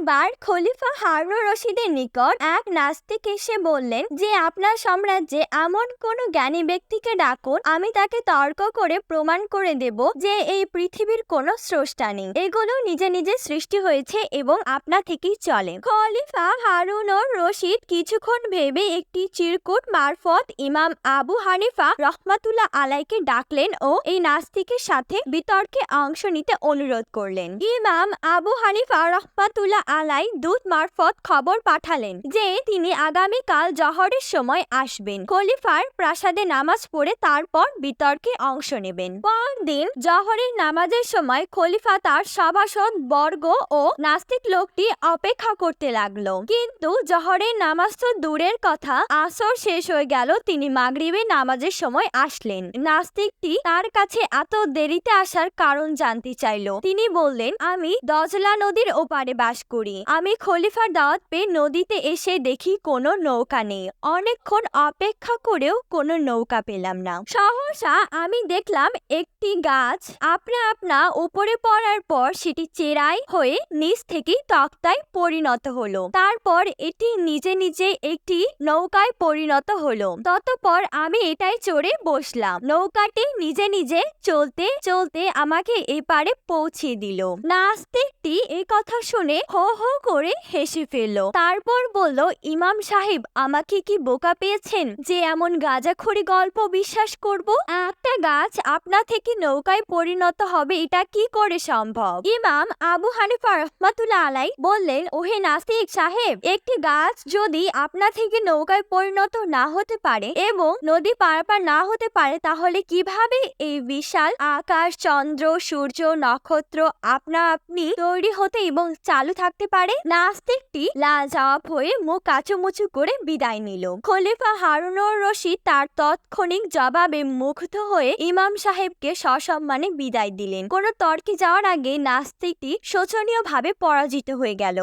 একবার খলিফা হারুন রশিদের নিকট এক নাস্তিক এসে বললেন যে আপনার সাম্রাজ্যে এমন কোন জ্ঞানী ব্যক্তিকে ডাকুন, আমি তাকে তর্ক করে প্রমাণ করে দেব যে এই পৃথিবীর কোনো স্রষ্টা নেই, এগুলো নিজে নিজে সৃষ্টি হয়েছে এবং আপনা থেকেই চলে। খলিফা হারুন রশিদ কিছুক্ষণ ভেবে একটি চিরকুট মারফত ইমাম আবু হানিফা রহমাতুল্লাহ আলাইকে ডাকলেন ও এই নাস্তিকের সাথে বিতর্কে অংশ নিতে অনুরোধ করলেন। ইমাম আবু হানিফা রহমাতুল্লাহ আলাই দূত মারফত খবর পাঠালেন যে তিনি আগামীকাল জহরের সময় আসবেন, খলিফার প্রাসাদে নামাজ পড়ে তারপর বিতর্কে অংশ নেবেন। পরদিন জহরের নামাজের সময় খলিফা তার সভাসদ বর্গ ও নাস্তিক লোকটি অপেক্ষা করতে লাগলো, কিন্তু জহরের নামাজ তো দূরের কথা, আসর শেষ হয়ে গেল, তিনি মাগরিবের নামাজের সময় আসলেন। নাস্তিকটি তার কাছে এত দেরিতে আসার কারণ জানতে চাইল। তিনি বললেন, আমি দজলা নদীর ওপারে বাস করি, আমি খলিফার দাওয়াত পেয়ে নদীতে এসে দেখি কোনো নৌকা নেই, অনেকক্ষণ অপেক্ষা করেও কোনো নৌকা পেলাম না। সহসা আমি দেখলাম একটি গাছ আপনা আপনা উপরে পড়ার পর সেটি চেরাই হয়ে নিচ থেকে তক্তায় পরিণত হলো, তারপর এটি নিজে নিজে একটি নৌকায় পরিণত হলো। ততপর আমি এটাই চড়ে বসলাম, নৌকাটি নিজে নিজে চলতে চলতে আমাকে এপারে পৌঁছে দিল। নাস্তিকটি এই কথা শুনে হো হো করে হেসে ফেলল, তারপর বলল, ইমাম সাহেব আমাকে কি বোকা পেয়েছেন যে এমন গাঁজাখড়ি গল্প বিশ্বাস করব? একটা গাছ আপনা থেকে নৌকায় পরিণত হবে এটা কি করে সম্ভব? ইমাম আবু হানিফা রহমাতুল্লাহ আলাই বললেন, ওহে নাস্তিক সাহেব, একটি গাছ যদি আপনা থেকে নৌকায় পরিণত না হতে পারে এবং নদী পারাপার না হতে পারে, তাহলে কিভাবে এই বিশাল আকাশ, চন্দ্র, সূর্য, নক্ষত্র আপনা আপনি তৈরি হতে এবং চালু থাকতে পারে? নাস্তিকটি লাজবাব হয়ে মুখ কাচুমুচু করে বিদায় নিল। খলিফা হারুন রশিদ তার তৎক্ষণিক জবাবে মুগ্ধ হয়ে ইমাম সাহেবকে সসম্মানে বিদায় দিলেন। কোনো তর্কে যাওয়ার আগে নাস্তিকটি শোচনীয়ভাবে পরাজিত হয়ে গেল।